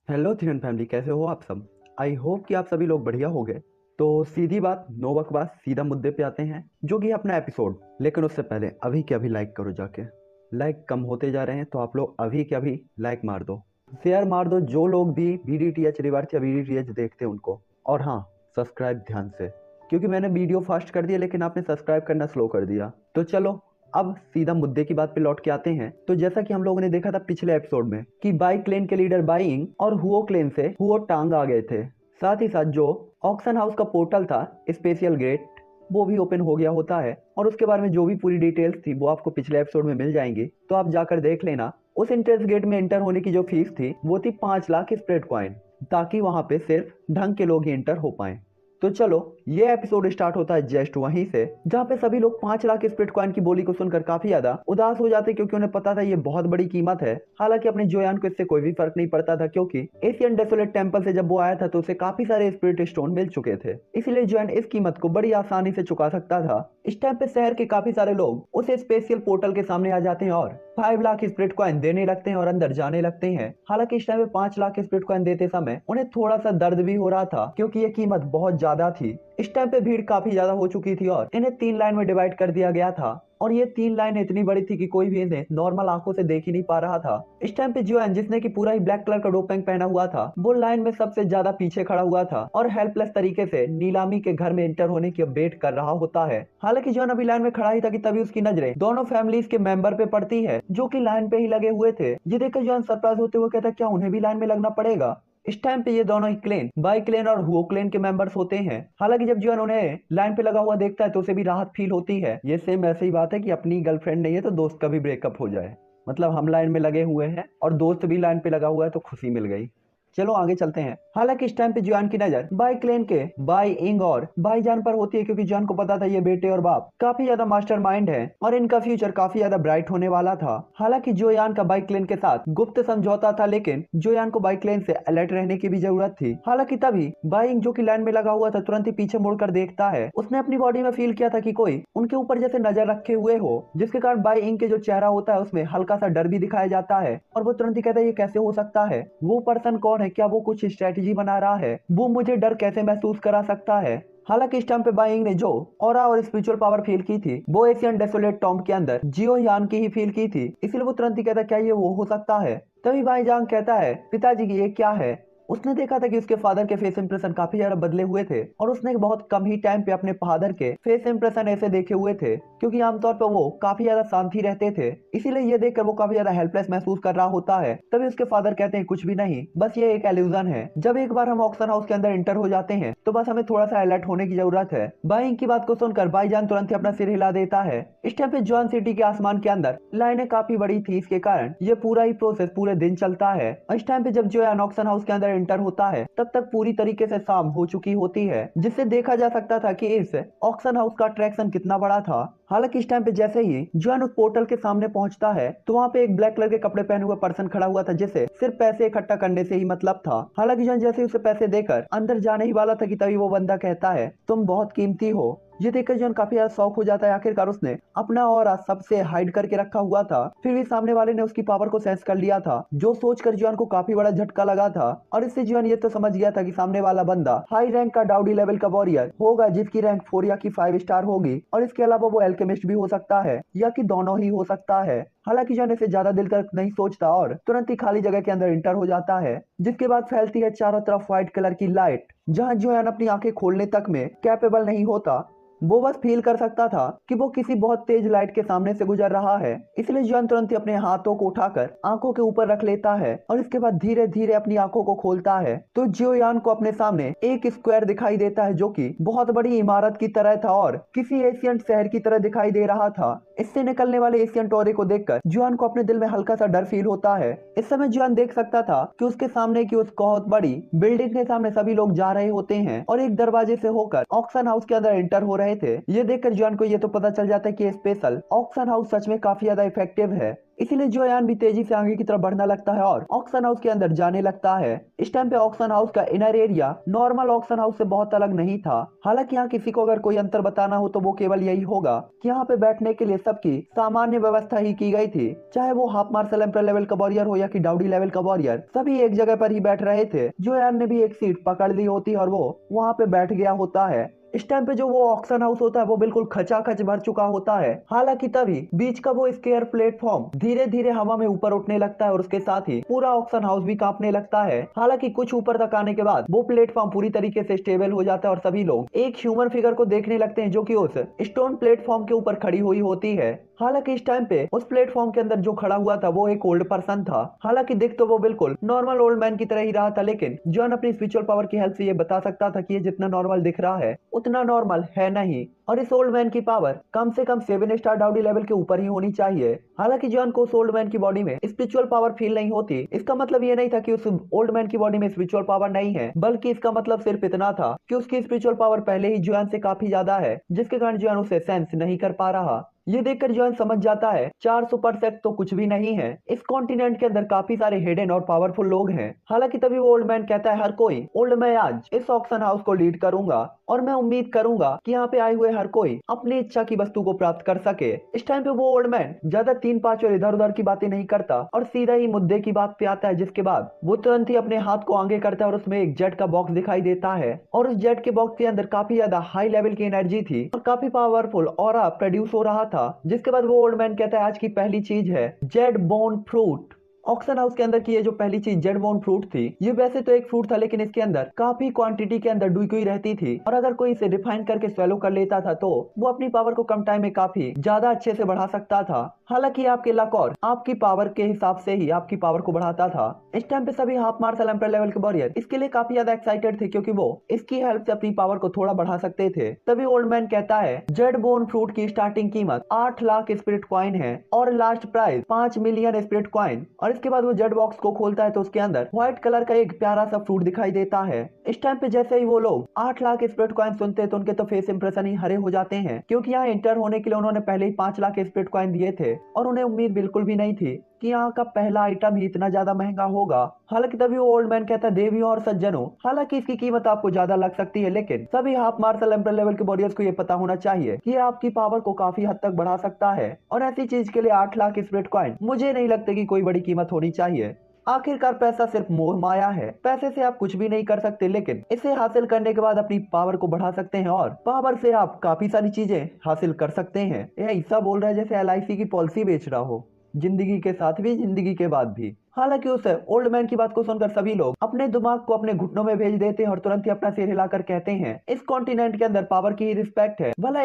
Hello थिरन family, कैसे हो आप सब। आई होप कि आप सभी लोग बढ़िया हो गए। तो सीधी बात, नो बकवास, सीधा मुद्दे पे आते हैं जो कि अपना एपिसोड। लेकिन उससे पहले अभी के अभी लाइक करो जाके। लाइक कम होते जा रहे हैं तो आप लोग अभी के अभी लाइक मार दो, शेयर मार दो, जो लोग भी BDTH रिवर्स या BDTH देखते हैं उनको। और हाँ, सब्सक्राइब ध्यान से, क्योंकि मैंने वीडियो फास्ट कर दिया लेकिन आपने सब्सक्राइब करना स्लो कर दिया। तो चलो अब सीधा मुद्दे की बात पे लौट के आते हैं। तो जैसा कि हम लोगों ने देखा था पिछले एपिसोड में कि बाई क्लेन के लीडर बाइंग और हुओ क्लेन से हुओ टांग आ गए थे। साथ ही साथ जो ऑक्शन हाउस का पोर्टल था, स्पेशल गेट, वो भी ओपन हो गया होता है। और उसके बारे में जो भी पूरी डिटेल्स थी वो आपको पिछले एपिसोड में मिल जाएंगी, तो आप जाकर देख लेना। उस एंट्रेंस गेट में एंटर होने की जो फीस थी वो थी 5 लाख स्प्रेड कॉइन, ताकि वहां पे सिर्फ ढंग के लोग ही एंटर हो पाए। तो चलो, ये एपिसोड स्टार्ट होता है जस्ट वहीं से जहाँ पे सभी लोग 5 लाख स्प्रिट कॉइन की बोली को सुनकर काफी ज्यादा उदास हो जाते, क्योंकि उन्हें पता था ये बहुत बड़ी कीमत है। हालांकि अपने जोयान को इससे कोई भी फर्क नहीं पड़ता था, क्योंकि एशियन डेसोलेट टेम्पल से जब वो आया था तो उसे काफी सारे स्पिरिट स्टोन मिल चुके थे। इसलिए जोयान इस कीमत को बड़ी आसानी से चुका सकता था। इस टाइम पे शहर के काफी सारे लोग उस स्पेशल पोर्टल के सामने आ जाते हैं और 5 लाख स्प्रिट कॉइन देने लगते हैं और अंदर जाने लगते हैं। हालांकि इस टाइम पे 5 लाख स्प्रिट कॉइन देते समय उन्हें थोड़ा सा दर्द भी हो रहा था, क्योंकि ये कीमत बहुत ज्यादा थी। इस टाइम पे भीड़ काफी ज्यादा हो चुकी थी और इन्हें 3 लाइन में डिवाइड कर दिया गया था। और ये 3 लाइन इतनी बड़ी थी कि कोई भी इन्हें नॉर्मल आंखों से देख ही नहीं पा रहा था। इस टाइम पे जोएन, जिसने की पूरा ही ब्लैक कलर का डोपेंग पहना हुआ था, वो लाइन में सबसे ज्यादा पीछे खड़ा हुआ था और हेल्पलेस तरीके से नीलामी के घर में एंटर होने की वेट कर रहा होता है। हालांकि जोएन अभी लाइन में खड़ा ही था कि तभी उसकी नजरें दोनों फैमिलीज के मेंबर पे पड़ती है, जो कि लाइन पे ही लगे हुए थे। ये देखकर जोएन सरप्राइज होते हुए कहता है, क्या उन्हें भी लाइन में लगना पड़ेगा। इस टाइम पे ये दोनों ही क्लेन, बाई क्लेन और हुओ क्लेन के मेंबर्स होते हैं। हालांकि जब जोन उन्हें लाइन पे लगा हुआ देखता है तो उसे भी राहत फील होती है। ये सेम ऐसी ही बात है कि अपनी गर्लफ्रेंड नहीं है तो दोस्त का भी ब्रेकअप हो जाए। मतलब हम लाइन में लगे हुए हैं और दोस्त भी लाइन पे लगा हुआ है तो खुशी मिल गई। चलो आगे चलते हैं। हालांकि इस टाइम पे जुआन की नजर बाई क्लेन के बाई इंग और बाई जान पर होती है, क्योंकि जुआन को पता था ये बेटे और बाप काफी ज्यादा मास्टरमाइंड है और इनका फ्यूचर काफी ज्यादा ब्राइट होने वाला था। हालांकि जोयान का बाई क्लेन के साथ गुप्त समझौता था, लेकिन जोयान को बाई क्लेन से अलर्ट रहने की भी जरूरत थी। हालांकि तभी बाई इंग, जो कि लाइन में लगा हुआ था, तुरंत ही पीछे मुड़कर देखता है। उसने अपनी बॉडी में फील किया था कि कोई उनके ऊपर जैसे नजर रखे हुए हो, जिसके कारण बाई इंग के जो चेहरा होता है उसमें हल्का सा डर भी दिखाया जाता है। और वो तुरंत ही कहता है, ये कैसे हो सकता है, वो पर्सन कौन है, क्या वो कुछ स्ट्रेटेजी बना रहा है, वो मुझे डर कैसे महसूस करा सकता है। हालांकि इस टाइम पे बाइंग ने जो ऑरा और स्पिरिचुअल पावर फील की थी वो एशियन डेसोलेट टॉम्ब के अंदर जियो यान की ही फील की थी, इसलिए वो तुरंत ही कहता, क्या ये वो हो सकता है। तभी भाई जांग कहता है, पिताजी की ये क्या है। उसने देखा था कि उसके फादर के फेस इंप्रेशन काफी ज्यादा बदले हुए थे और उसने बहुत कम ही टाइम पे अपने फादर के फेस इंप्रेशन ऐसे देखे हुए थे, क्योंकि आमतौर पर वो काफी ज्यादा शांति रहते थे। इसीलिए ये देखकर वो काफी ज्यादा हेल्पलेस महसूस कर रहा होता है। तभी उसके फादर कहते हैं, कुछ भी नहीं, बस ये एक एल्यूजन है। जब एक बार हम ऑक्शन हाउस के अंदर एंटर हो जाते हैं तो बस हमें थोड़ा सा अलर्ट होने की जरूरत है। बाइंग की बात को सुनकर भाईजान तुरंत ही अपना सिर हिला देता है। इस टाइम पे जॉन सिटी के आसमान के अंदर लाइनें काफी बड़ी थी, इसके कारण ये पूरा ही प्रोसेस पूरे दिन चलता है। इस टाइम पे जब जोयान ऑक्शन हाउस के अंदर एंटर होता है तब तक पूरी तरीके से शाम हो चुकी होती है, जिससे देखा जा सकता था कि इस ऑक्शन हाउस का अट्रैक्शन कितना बड़ा था। हालांकि इस टाइम पे जैसे ही जोयान उस पोर्टल के सामने पहुंचता है तो वहाँ पे एक ब्लैक कलर के कपड़े पहने हुए पर्सन खड़ा हुआ था, जिसे सिर्फ पैसे इकट्ठा करने से ही मतलब था। हालांकि जोयान जैसे ही उसे पैसे देकर अंदर जाने ही वाला था कि तभी वो बंदा कहता है, तुम बहुत कीमती हो। ये देखकर जोन काफी ज्यादा शौक हो जाता है। आखिरकार उसने अपना ऑरा सबसे हाइड करके रखा हुआ था, फिर भी सामने वाले ने उसकी पावर को सेंस कर लिया था, जो सोचकर जोन को काफी बड़ा झटका लगा था। और इससे जोन ये तो समझ गया था कि सामने वाला बंदा हाई रैंक का डाउडी लेवल का वॉरियर होगा, जिसकी रैंक 4 या की 5 स्टार होगी। और इसके अलावा वो एल्केमिस्ट भी हो सकता है या कि दोनों ही हो सकता है। हालांकि जॉन इसे ज्यादा दिल तक नहीं सोचता और तुरंत ही खाली जगह के अंदर इंटर हो जाता है, जिसके बाद फैलती है चारों तरफ व्हाइट कलर की लाइट, जहां जोयान अपनी आंखें खोलने तक में कैपेबल नहीं होता। वो बस फील कर सकता था कि वो किसी बहुत तेज लाइट के सामने से गुजर रहा है। इसलिए जॉन तुरंत ही अपने हाथों को उठाकर आंखों के ऊपर रख लेता है और इसके बाद धीरे धीरे अपनी आंखों को खोलता है तो जियोयान को अपने सामने एक स्क्वायर दिखाई देता है, जो कि बहुत बड़ी इमारत की तरह था और किसी एशियंट शहर की तरह दिखाई दे रहा था। इससे निकलने वाले एशियंट ऑरे को देखकर जॉन को अपने दिल में हल्का सा डर फील होता है। इस समय जॉन देख सकता था कि उसके सामने की उस बहुत बड़ी बिल्डिंग के सामने सभी लोग जा रहे होते हैं और एक दरवाजे से होकर ऑक्शन हाउस के अंदर एंटर हो रहे रहे थे। ये देखकर जॉन को ये तो पता चल जाता है कि स्पेशल ऑक्शन हाउस सच में काफी ज्यादा इफेक्टिव है। इसीलिए जोयान भी तेजी से आगे की तरफ बढ़ना लगता है और ऑक्शन हाउस के अंदर जाने लगता है। इस टाइम पे ऑक्शन हाउस का inner area normal auction house से बहुत अलग नहीं था। हालांकि यहाँ किसी को अगर कोई अंतर बताना हो तो वो केवल यही होगा कि यहाँ पे बैठने के लिए सबकी सामान्य व्यवस्था ही की गई थी। चाहे वो हाफ मार्शल एम्पर लेवल का वॉरियर हो या कि डाउडी लेवल का वॉरियर, सभी एक जगह पर ही बैठ रहे थे। जोयान ने भी एक सीट पकड़ ली होती और वो वहाँ पे बैठ गया होता है। इस टाइम पे जो वो ऑक्शन हाउस होता है वो बिल्कुल खचाखच भर चुका होता है। हालांकि तभी बीच का वो स्क्वायर प्लेटफॉर्म धीरे धीरे हवा में ऊपर उठने लगता है और उसके साथ ही पूरा ऑक्शन हाउस भी कांपने लगता है। हालांकि कुछ ऊपर तक आने के बाद वो प्लेटफॉर्म पूरी तरीके से स्टेबल हो जाता है और सभी लोग एक ह्यूमन फिगर को देखने लगते हैं जो कि उस स्टोन प्लेटफॉर्म के ऊपर खड़ी हुई होती है। हालांकि इस टाइम पे उस प्लेटफॉर्म के अंदर जो खड़ा हुआ था वो एक ओल्ड पर्सन था। हालांकि दिख तो वो बिल्कुल नॉर्मल ओल्ड मैन की तरह ही रहा था, लेकिन जॉन अपनी स्पिरिचुअल पावर की हेल्प से ये बता सकता था कि ये जितना नॉर्मल दिख रहा है उतना नॉर्मल है नहीं और इस ओल्ड मैन की पावर कम से कम 7 स्टार डाउडी लेवल के ऊपर ही होनी चाहिए। हालांकि जॉन को उस ओल्ड मैन की बॉडी में स्पिरिचुअल पावर फील नहीं होती। इसका मतलब ये नहीं था कि उस ओल्ड मैन की बॉडी में स्पिरिचुअल पावर नहीं है, बल्कि इसका मतलब सिर्फ इतना था कि उसकी स्पिरिचुअल पावर पहले ही जॉन से काफी ज्यादा है, जिसके कारण जॉन उसे सेंस नहीं कर पा रहा। ये देखकर जॉन समझ जाता है 4 सुपरसेक्ट तो कुछ भी नहीं है। इस कॉन्टिनेंट के अंदर काफी सारे हिडन और पावरफुल लोग हैं। हालांकि तभी वो ओल्ड मैन कहता है, हर कोई ओल्ड, मैं आज इस ऑक्शन हाउस को लीड करूंगा और मैं उम्मीद करूंगा कि यहाँ पे आए हुए हर कोई अपनी इच्छा की वस्तु को प्राप्त कर सके। इस टाइम पे वो ओल्ड मैन ज्यादा 3-5 और इधर उधर की बातें नहीं करता और सीधा ही मुद्दे की बात पे आता है, जिसके बाद वो तुरंत ही अपने हाथ को आगे करता है और उसमें एक जेट का बॉक्स दिखाई देता है और उस जेट के बॉक्स के अंदर काफी ज्यादा हाई लेवल की एनर्जी थी और काफी पावरफुल ऑरा प्रोड्यूस हो रहा था। जिसके बाद वो ओल्ड मैन कहता है, आज की पहली चीज है Z bone fruit. Auction house के अंदर की ये जो पहली चीज जेड बोन फ्रूट थी, ये वैसे तो एक फ्रूट था लेकिन इसके अंदर काफी क्वांटिटी के अंदर डूबी हुई रहती थी और अगर कोई इसे रिफाइन करके स्वेलो कर लेता था तो वो अपनी पावर को कम टाइम में काफी ज्यादा अच्छे से बढ़ा सकता था। हालांकि आपके लक और आपकी पावर के हिसाब से ही आपकी पावर को बढ़ाता था। इस टाइम पे सभी हाफ मार्शल एम्पर लेवल के वॉरियर इसके लिए काफी ज्यादा एक्साइटेड थे क्योंकि वो इसकी हेल्प से अपनी पावर को थोड़ा बढ़ा सकते थे। तभी ओल्ड मैन कहता है, जेड बोन फ्रूट की स्टार्टिंग कीमत 8 लाख स्पिरिट कॉइन है और last price 5 million spirit coin. और इसके बाद वो जेड बॉक्स को खोलता है तो उसके अंदर व्हाइट कलर का एक प्यारा सा फ्रूट दिखाई देता है। इस टाइम पे जैसे ही वो लोग 8 लाख स्पिरिट कॉइन सुनते हैं तो उनके तो फेस इंप्रेशन ही हरे हो जाते हैं, क्योंकि यहाँ इंटर होने के लिए उन्होंने पहले ही 5 लाख स्पिरिट कॉइन दिए थे और उन्हें उम्मीद बिल्कुल भी नहीं थी कि यहाँ का पहला आइटम ही इतना ज्यादा महंगा होगा। हालांकि तभी वो ओल्ड मैन कहता है, देवियों और सज्जनों, हालांकि इसकी कीमत आपको ज्यादा लग सकती है लेकिन सभी हाफ मार्शल एम्पर लेवल के वॉरियर्स को ये पता होना चाहिए कि आपकी पावर को काफी हद तक बढ़ा सकता है और ऐसी चीज के लिए 8 लाख स्पिरिट कॉइन मुझे नहीं लगता कि कोई बड़ी कीमत होनी चाहिए। आखिरकार पैसा सिर्फ मोह माया है। पैसे से आप कुछ भी नहीं कर सकते लेकिन इसे हासिल करने के बाद अपनी पावर को बढ़ा सकते हैं और पावर से आप काफी सारी चीजें हासिल कर सकते हैं। यह ऐसा बोल रहा है जैसे LIC की पॉलिसी बेच रहा हो, जिंदगी के साथ भी जिंदगी के बाद भी। हालांकि उस ओल्ड मैन की बात को सुनकर सभी लोग अपने दिमाग को अपने घुटनों में भेज देते हैं और तुरंत ही अपना सिर हिलाकर कहते हैं, इस कॉन्टिनेंट के अंदर पावर की ही रिस्पेक्ट है। भला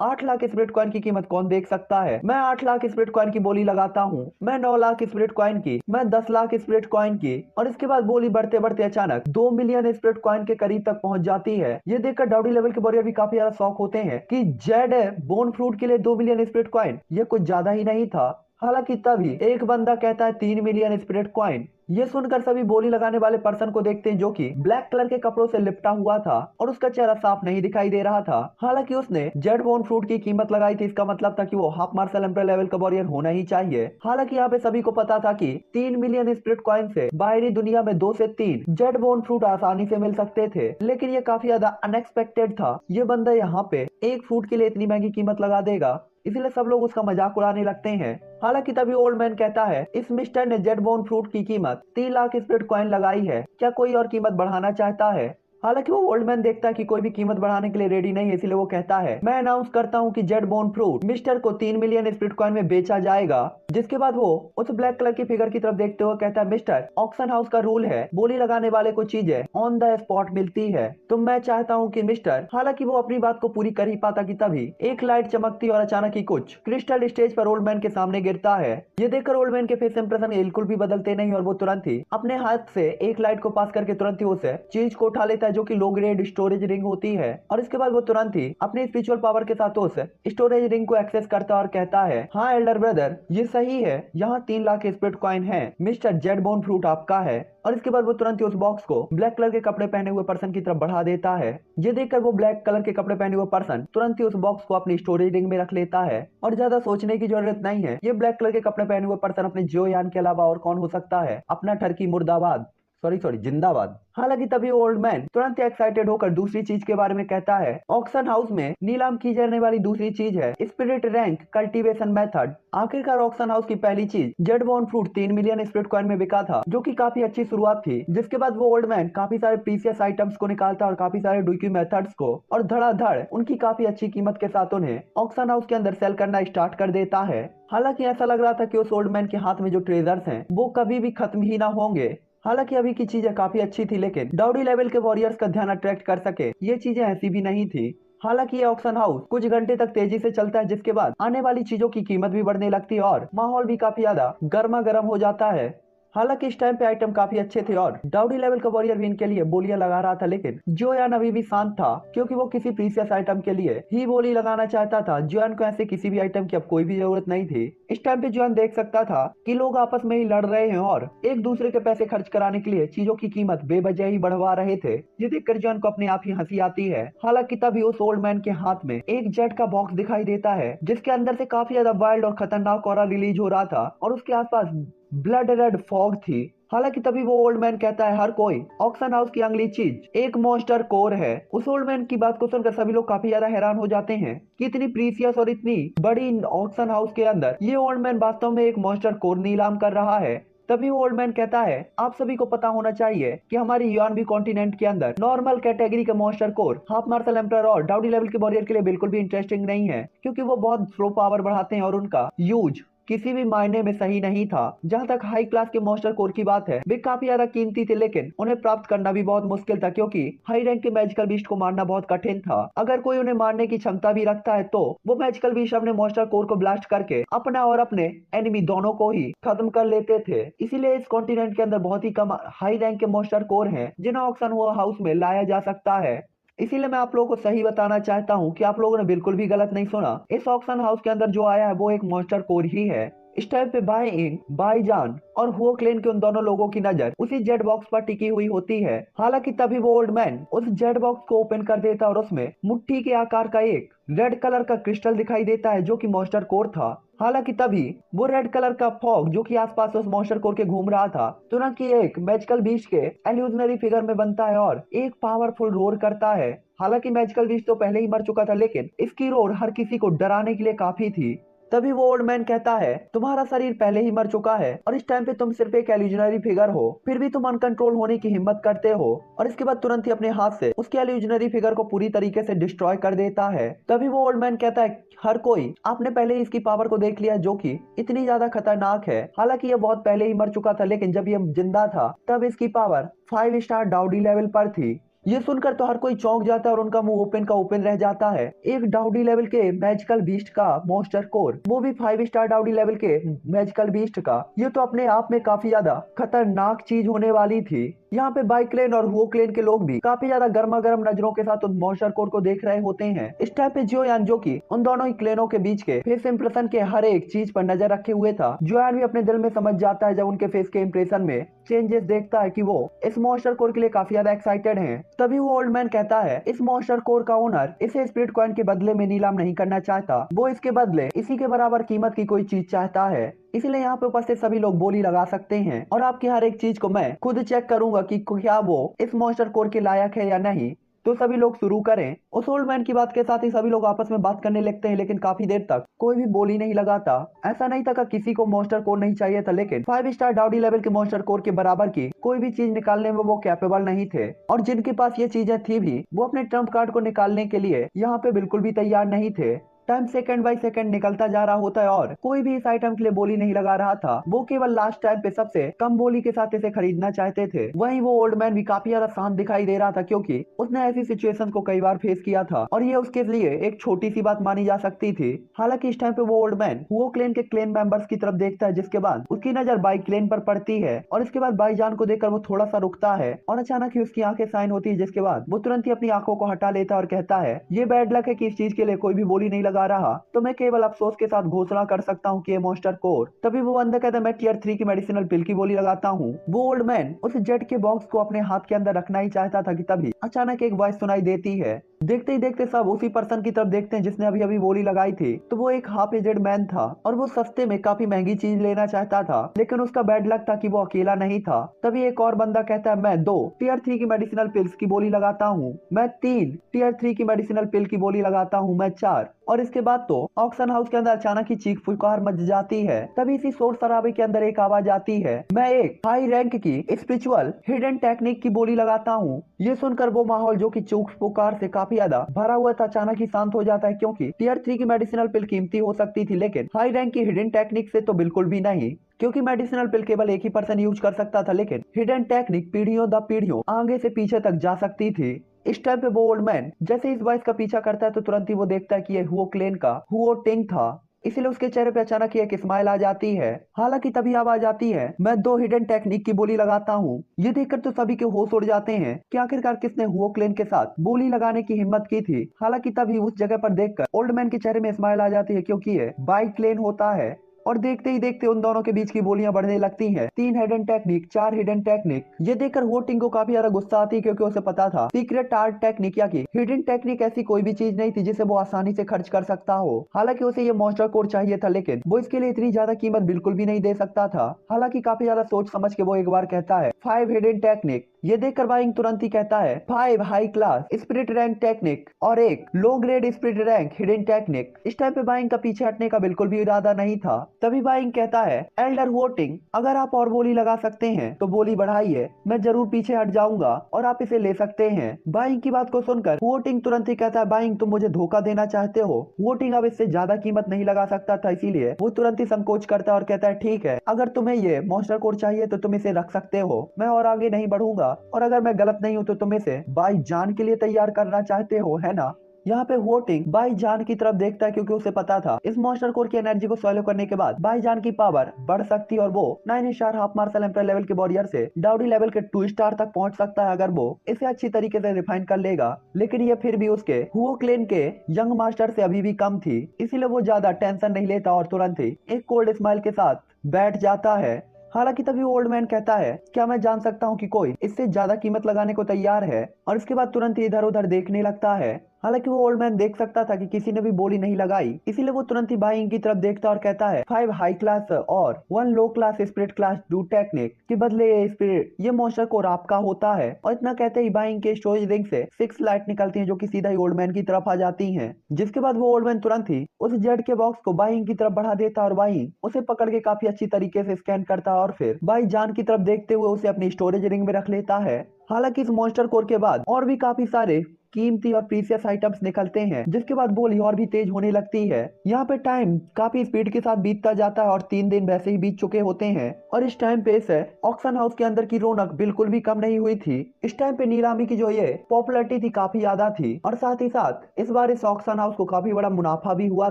8 लाख स्पिरिट कॉइन की कीमत कौन देख सकता है। मैं 8 लाख स्पिरिट कॉइन की बोली लगाता हूँ, मैं 9 लाख स्पिरिट कॉइन की, मैं 10 लाख स्पिरिट कॉइन की। और इसके बाद बोली बढ़ते बढ़ते अचानक 2 मिलियन स्पिरिट कॉइन के करीब तक पहुंच जाती है। ये देखकर डाउडी लेवल के वॉरियर भी काफी ज्यादा शॉक होते हैं कि जेड बोन फ्रूट के लिए 2 मिलियन स्पिरिट कॉइन ये कुछ ज्यादा ही नहीं था। हालांकि तभी एक बंदा कहता है 3 मिलियन स्पिरिट कॉइन। ये सुनकर सभी बोली लगाने वाले पर्सन को देखते हैं जो कि ब्लैक कलर के कपड़ों से लिपटा हुआ था और उसका चेहरा साफ नहीं दिखाई दे रहा था। हालांकि उसने जेड बोन फ्रूट की कीमत लगाई थी, इसका मतलब था कि वो हाफ मार्शल एम्पर लेवल का वॉरियर होना ही चाहिए। हालांकि यहाँ पे सभी को पता था कि 3 मिलियन स्पिरिट कॉइन से बाहरी दुनिया में 2 से 3 जेड बोन फ्रूट आसानी से मिल सकते थे, लेकिन ये काफी ज्यादा अनएक्सपेक्टेड था। ये बंदा यहाँ पे एक फ्रूट के लिए इतनी महंगी कीमत लगा देगा, इसलिए सब लोग उसका मजाक उड़ाने लगते हैं। हालांकि तभी ओल्ड मैन कहता है, इस मिस्टर ने जेड बोन फ्रूट की कीमत 3 लाख स्पिरिट कॉइन लगाई है, क्या कोई और कीमत बढ़ाना चाहता है। हालांकि वो ओल्ड मैन देखता है कि कोई भी कीमत बढ़ाने के लिए रेडी नहीं है, इसलिए वो कहता है, मैं अनाउंस करता हूँ कि जेड बोन फ्रूट मिस्टर को 3 मिलियन स्पिरिट कॉइन में बेचा जाएगा। जिसके बाद वो उस ब्लैक कलर की फिगर की तरफ देखते हुए कहता है, मिस्टर, ऑक्शन हाउस का रूल है बोली लगाने वाले को चीजें ऑन द स्पॉट मिलती है, तो मैं चाहता हूँ कि मिस्टर। हालांकि वो अपनी बात को पूरी कर ही पाता कि तभी एक लाइट चमकती और अचानक ही कुछ क्रिस्टल स्टेज पर ओल्ड मैन के सामने गिरता है। ये देखकर ओल्ड मैन के फेस इंप्रेशन बिल्कुल भी बदलते नहीं और वो तुरंत ही अपने हाथ से एक लाइट को पास करके तुरंत ही उस चीज को उठा लेता है जो कि लो ग्रेड स्टोरेज रिंग होती है। और इसके बाद वो तुरंत ही अपने स्पिरिचुअल पावर के साथ उस स्टोरेज रिंग को एक्सेस करता है और कहता है, हाँ एल्डर ब्रदर, ये सही है, यहाँ 3 लाख स्पिरिट कॉइन है, मिस्टर जेडबोन फ्रूट आपका है। और इसके बाद वो तुरंत ही उस बॉक्स को ब्लैक कलर के कपड़े पहने हुए पर्सन की तरफ बढ़ा देता है। ये देखकर वो ब्लैक कलर के कपड़े पहने हुए पर्सन तुरंत ही उस बॉक्स को अपनी स्टोरेज रिंग में रख लेता है। और ज्यादा सोचने की जरूरत नहीं है, ये ब्लैक कलर के कपड़े पहने हुए पर्सन अपने जियोयान के अलावा और कौन हो सकता है, अपना टर्की मुर्दाबाद, सॉरी जिंदाबाद। हालांकि तभी ओल्ड मैन तुरंत एक्साइटेड होकर दूसरी चीज के बारे में कहता है। ऑक्शन हाउस में नीलाम की जाने वाली दूसरी चीज है स्पिरिट रैंक कल्टीवेशन मेथड। आखिरकार ऑक्शन हाउस की पहली चीज जेडबोन फ्रूट 3 मिलियन स्पिरिट कॉइन में बिका था, जो कि काफी अच्छी शुरुआत थी। जिसके बाद वो ओल्ड मैन काफी सारे प्रीसियस आइटम्स को निकालता और काफी सारे डुकी मेथड्स को और धड़ाधड़ उनकी काफी अच्छी कीमत के साथ उन्हें ऑक्शन हाउस के अंदर सेल करना स्टार्ट कर देता है। हालांकि ऐसा लग रहा था कि उस ओल्ड मैन के हाथ में जो ट्रेजर्स हैं वो कभी भी खत्म ही ना होंगे। हालांकि अभी की चीजें काफी अच्छी थी, लेकिन डाउडी लेवल के वॉरियर्स का ध्यान अट्रैक्ट कर सके ये चीजें ऐसी भी नहीं थी। हालांकि ये ऑक्शन हाउस कुछ घंटे तक तेजी से चलता है, जिसके बाद आने वाली चीजों की कीमत भी बढ़ने लगती है और माहौल भी काफी ज्यादा गर्मा गर्म हो जाता है। हालांकि इस टाइम पे आइटम काफी अच्छे थे और डाउडी लेवल का वॉरियर भी इनके लिए बोलियां लगा रहा था, लेकिन जोयान अभी भी शांत था क्योंकि वो किसी प्रीसियस आइटम के लिए ही बोली लगाना चाहता था। जोयान को ऐसे किसी भी आइटम की अब कोई भी जरूरत नहीं थी। इस टाइम पे जोयान देख सकता था कि लोग आपस में ही लड़ रहे हैं और एक दूसरे के पैसे खर्च कराने के लिए चीजों की कीमत बेवजह ही बढ़वा रहे थे। ये देखकर जोयान को अपने आप ही हंसी आती है। हालांकि तभी उस ओल्ड मैन के हाथ में एक जेट का बॉक्स दिखाई देता है, जिसके अंदर से काफी ज्यादा वाइल्ड और खतरनाक ऑरा रिलीज हो रहा था और उसके आसपास ब्लड रेड फॉग थी। हालांकि तभी वो ओल्ड मैन कहता है, हर कोई ऑक्शन हाउस की अगली चीज एक मॉन्स्टर कोर है। उस ओल्ड मैन की बात को सुनकर सभी लोग काफी ज्यादा हैरान हो जाते हैं कि इतनी प्रीसियस और इतनी बड़ी ऑक्शन हाउस के अंदर ये ओल्ड मैन वास्तव में एक मॉन्स्टर कोर नीलाम कर रहा है। तभी वो ओल्ड मैन कहता है, आप सभी को पता होना चाहिए कि हमारी यूआनबी कॉन्टिनेंट के अंदर नॉर्मल कैटेगरी का monster core half martial emperor और डाउडी लेवल के वॉरियर के लिए बिल्कुल भी इंटरेस्टिंग नहीं है, क्योंकि वो बहुत स्लो पावर बढ़ाते हैं और उनका यूज किसी भी मायने में सही नहीं था। जहां तक हाई क्लास के मॉन्स्टर कोर की बात है, वे काफी ज्यादा कीमती थे, लेकिन उन्हें प्राप्त करना भी बहुत मुश्किल था क्योंकि हाई रैंक के मैजिकल बीस्ट को मारना बहुत कठिन था। अगर कोई उन्हें मारने की क्षमता भी रखता है तो वो मैजिकल बीस्ट अपने मॉन्स्टर कोर को ब्लास्ट करके अपना और अपने एनिमी दोनों को ही खत्म कर लेते थे। इसीलिए इस कॉन्टिनेंट के अंदर बहुत ही कम हाई रैंक के मॉन्स्टर कोर हैं जिन्हें ऑक्शन हाउस में लाया जा सकता है। इसीलिए मैं आप लोगों को सही बताना चाहता हूँ कि आप लोगों ने बिल्कुल भी गलत नहीं सुना। इस ऑक्शन हाउस के अंदर जो आया है वो एक मॉन्स्टर कोर ही है। इस टाइम पे बाय इंग, बाय जान और हुओ क्लेन के उन दोनों लोगों की नजर उसी जेड बॉक्स पर टिकी हुई होती है। हालांकि तभी वो ओल्ड मैन उस जेड बॉक्स को ओपन कर देता और उसमें मुट्ठी के आकार का एक रेड कलर का क्रिस्टल दिखाई देता है जो कि मॉन्स्टर कोर था। हालांकि तभी वो रेड कलर का फॉग जो कि आसपास उस मॉन्स्टर कोर के घूम रहा था तुरंत ही एक मैजिकल बीस्ट के एल्यूजनरी फिगर में बनता है और एक पावरफुल रोर करता है। हालांकि मैजिकल बीस्ट तो पहले ही मर चुका था, लेकिन इसकी रोर हर किसी को डराने के लिए काफी थी। तभी वो ओल्ड मैन कहता है, तुम्हारा शरीर पहले ही मर चुका है और इस टाइम पे तुम सिर्फ एक एल्यूजनरी फिगर हो, फिर भी तुम अनकंट्रोल होने की हिम्मत करते हो। और इसके बाद तुरंत ही अपने हाथ से उसके एल्यूजनरी फिगर को पूरी तरीके से डिस्ट्रॉय कर देता है। तभी वो ओल्ड मैन कहता है, हर कोई आपने पहले ही इसकी पावर को देख लिया जो कि इतनी ज्यादा खतरनाक है। हालांकि ये बहुत पहले ही मर चुका था, लेकिन जब ये जिंदा था तब इसकी पावर 5 स्टार डाउडी लेवल पर थी। ये सुनकर तो हर कोई चौंक जाता है और उनका मुंह ओपन का ओपन रह जाता है। एक डाउडी लेवल के मैजिकल बीस्ट का मॉन्स्टर कोर, वो भी 5 स्टार डाउडी लेवल के मैजिकल बीस्ट का, ये तो अपने आप में काफी ज्यादा खतरनाक चीज होने वाली थी। यहाँ पे बाई क्लेन और हुओ क्लेन के लोग भी काफी ज्यादा गर्मा गर्म नजरों के साथ उन मॉन्स्टर कोर को देख रहे होते हैं। इस टाइम पे जोयान, जो कि उन दोनों ही क्लेनों के बीच के फेस इंप्रेशन के हर एक चीज पर नजर रखे हुए था, जोयान भी अपने दिल में समझ जाता है जब उनके फेस के इंप्रेशन में चेंजेस देखता है कि वो इस मॉन्स्टर कोर के लिए काफी ज्यादा एक्साइटेड हैं। तभी वो ओल्ड मैन कहता है, इस मॉन्स्टर कोर का ओनर इसे स्पिरिट कॉइन के बदले में नीलाम नहीं करना चाहता, वो इसके बदले इसी के बराबर कीमत की कोई चीज चाहता है। इसलिए यहाँ पे उपस्थित सभी लोग बोली लगा सकते हैं और आपकी हर एक चीज को मैं खुद चेक करूंगा कि क्या वो इस मॉन्स्टर कोर के लायक है या नहीं। तो सभी लोग शुरू करें। उस ओल्ड मैन की बात के साथ ही सभी लोग आपस में बात करने लगते हैं, लेकिन काफी देर तक कोई भी बोली नहीं लगाता। ऐसा नहीं था कि किसी को मॉन्स्टर कोर नहीं चाहिए था, लेकिन 5 स्टार डाउडी लेवल के मॉन्स्टर कोर के बराबर की कोई भी चीज निकालने में वो कैपेबल नहीं थे। और जिनके पास ये चीजें थी भी, वो अपने ट्रम्प कार्ड को निकालने के लिए यहाँ पे बिल्कुल भी तैयार नहीं थे। टाइम सेकंड बाय सेकंड निकलता जा रहा होता है और कोई भी इस आइटम के लिए बोली नहीं लगा रहा था। वो केवल लास्ट टाइम पे सबसे कम बोली के साथ इसे खरीदना चाहते थे। वहीं वो ओल्ड मैन भी काफी ज्यादा शांत दिखाई दे रहा था, क्योंकि उसने ऐसी सिचुएशन को कई बार फेस किया था और ये उसके लिए एक छोटी सी बात मानी जा सकती थी। हालांकि इस टाइम पे वो ओल्ड मैन वो क्लेन के क्लेन मेंबर्स की तरफ देखता है, जिसके बाद उसकी नजर बाई क्लेन पर पड़ती है और इसके बाद भाईजान को देखकर वो थोड़ा सा रुकता है और अचानक ही उसकी आंखें साइन होती है, जिसके बाद वो तुरंत ही अपनी आंखों को हटा लेता है और कहता है ये बैड लक है कि इस चीज के लिए कोई भी बोली नहीं लगा रहा, तो मैं केवल अफसोस के साथ घोषणा कर सकता हूँ कि ये मॉन्स्टर कोर। तभी वो बंदा कहता है मैं टियर 3 की मेडिसिनल पिल की बोली लगाता हूँ। वो ओल्ड मैन उस जेट के बॉक्स को अपने हाथ के अंदर रखना ही चाहता था कि तभी अचानक एक वॉइस सुनाई देती है। देखते ही देखते सब उसी पर्सन की तरफ देखते हैं जिसने अभी अभी बोली लगाई थी। तो वो एक हाफ एजेड मैन था और वो सस्ते में काफी महंगी चीज लेना चाहता था, लेकिन उसका बैड लक था कि वो अकेला नहीं था। तभी एक और बंदा कहता है मैं 2 टियर 3 की मेडिसिनल पिल्स की बोली लगाता हूँ, मैं 3 टियर 3 की मेडिसिनल पिल की बोली लगाता हूँ, मैं 4। और इसके बाद तो ऑक्शन हाउस के अंदर अचानक ही चीख पुकार मच जाती है। तभी इसी शोर शराबे के अंदर एक आवाज आती है मैं एक हाई रैंक की स्पिरिचुअल हिडन टेक्निक की बोली लगाता हूँ। ये सुनकर वो माहौल जो कि चीख पुकार से काफी ज्यादा भरा हुआ था अचानक ही शांत हो जाता है, क्योंकि टियर 3 की मेडिसिनल पिल कीमती हो सकती थी, लेकिन हाई रैंक की हिडन टेक्निक से तो बिल्कुल भी नहीं, क्योंकि मेडिसिनल पिल केवल एक ही पर्सन यूज कर सकता था, लेकिन हिडन टेक्निक पीढ़ियों द पीढ़ियों आगे से पीछे तक जा सकती थी। इस टाइम पे वो ओल्ड मैन जैसे इस वॉइस का पीछा करता है तो तुरंत ही वो देखता है कि ये हुओ क्लेन का हुओ टिंग था, इसलिए उसके चेहरे पे अचानक ही एक स्माइल आ जाती है। हालांकि तभी आवाज आती है मैं 2 हिडन टेक्निक की बोली लगाता हूँ। ये देखकर तो सभी के होश उड़ जाते हैं कि आखिरकार किसने हुओ क्लेन के साथ बोली लगाने की हिम्मत की थी। हालांकि तभी उस जगह पर देखकर ओल्ड मैन के चेहरे में स्माइल आ जाती है, क्योंकि ये बाई क्लेन होता है और देखते ही देखते उन दोनों के बीच की बोलियां बढ़ने लगती हैं। 3 हिडन टेक्निक, 4 हिडन टेक्निक। ये देखकर वोटिंग को काफी ज्यादा गुस्सा आती है, क्योंकि उसे पता था सीक्रेट आर्ट टेक्निक या की हिडन टेक्निक ऐसी कोई भी चीज नहीं थी जिसे वो आसानी से खर्च कर सकता हो। हालांकि उसे ये मॉन्स्टर कोर चाहिए था, लेकिन वो इसके लिए इतनी ज्यादा कीमत बिल्कुल भी नहीं दे सकता था। हालांकि काफी ज्यादा सोच समझ के वो एक बार कहता है 5 हिडन टेक्निक। ये देखकर बाइंग तुरंत ही कहता है 5 high class spirit rank technique और एक low grade spirit rank hidden technique. इस टाइम पे बाइंग का पीछे हटने का बिल्कुल भी इरादा नहीं था। तभी बाइंग कहता है एल्डर वोटिंग, अगर आप और बोली लगा सकते हैं तो बोली बढ़ाइए, मैं जरूर पीछे हट जाऊंगा और आप इसे ले सकते हैं। बाइंग की बात को सुनकर वोटिंग तुरंत ही कहता है बाइंग तुम मुझे धोखा देना चाहते हो, वोटिंग अब इससे ज्यादा कीमत नहीं लगा सकता था, इसीलिए वो तुरंत ही संकोच करता है और कहता है ठीक है, अगर तुम्हें ये मॉन्स्टर कोड चाहिए तो तुम इसे रख सकते हो, मैं और आगे नहीं बढ़ूंगा, और अगर मैं गलत नहीं हूं तो तुम इसे बाई जान के लिए तैयार करना चाहते हो, है ना। यहाँ पे वोटिंग भाईजान की तरफ देखता है, क्योंकि उसे पता था इस मॉन्स्टर कोर की एनर्जी को स्वैलो करने के बाद भाईजान की पावर बढ़ सकती है और वो 9 star half martial emperor level के वॉरियर से डाउडी लेवल के 2 स्टार तक पहुंच सकता है, अगर वो इसे अच्छी तरीके से रिफाइन कर लेगा। लेकिन ये फिर भी उसके हुओ क्लेन के यंग मास्टर से अभी भी कम थी, इसीलिए वो ज्यादा टेंशन नहीं लेता और तुरंत ही एक कोल्ड स्माइल के साथ बैठ जाता है। हालांकि तभी ओल्ड मैन कहता है क्या मैं जान सकता हूँ कि कोई इससे ज्यादा कीमत लगाने को तैयार है, और इसके बाद तुरंत ही इधर उधर देखने लगता है। हालांकि वो ओल्ड मैन देख सकता था कि किसी ने भी बोली नहीं लगाई, इसीलिए वो तुरंत ही बाइंग की तरफ देखता और कहता है 5 हाई क्लास और 1 लो क्लास स्पिरिट क्लास डू टेक्निक के बदले ये स्पिरिट ये मॉन्स्टर कोर आपका होता है। और इतना कहते ही बाइंग के स्टोरेज रिंग से 6 लाइट निकलती हैं, जो कि सीधा ही ओल्ड मैन की तरफ आ जाती हैं। जिसके बाद वो ओल्ड मैन तुरंत ही उस जेड के बॉक्स को बाइंग की तरफ बढ़ा देता और बाइंग उसे पकड़ के काफी अच्छी तरीके से स्कैन करता और फिर बाई जान की तरफ देखते हुए उसे अपनी स्टोरेज रिंग में रख लेता है। हालांकि इस मॉन्स्टर कोर के बाद और भी काफी सारे कीमती और प्रीसियस आइटम्स निकलते हैं, जिसके बाद बोली और भी तेज होने लगती है। यहाँ पे टाइम काफी स्पीड के साथ बीतता जाता है और 3 दिन वैसे ही बीत चुके होते हैं, और इस टाइम पे इस ऑक्शन हाउस के अंदर की रौनक बिल्कुल भी कम नहीं हुई थी। इस टाइम पे नीलामी की जो ये पॉपुलैरिटी थी काफी ज्यादा थी, और साथ ही साथ इस बार इस ऑक्शन हाउस को काफी बड़ा मुनाफा भी हुआ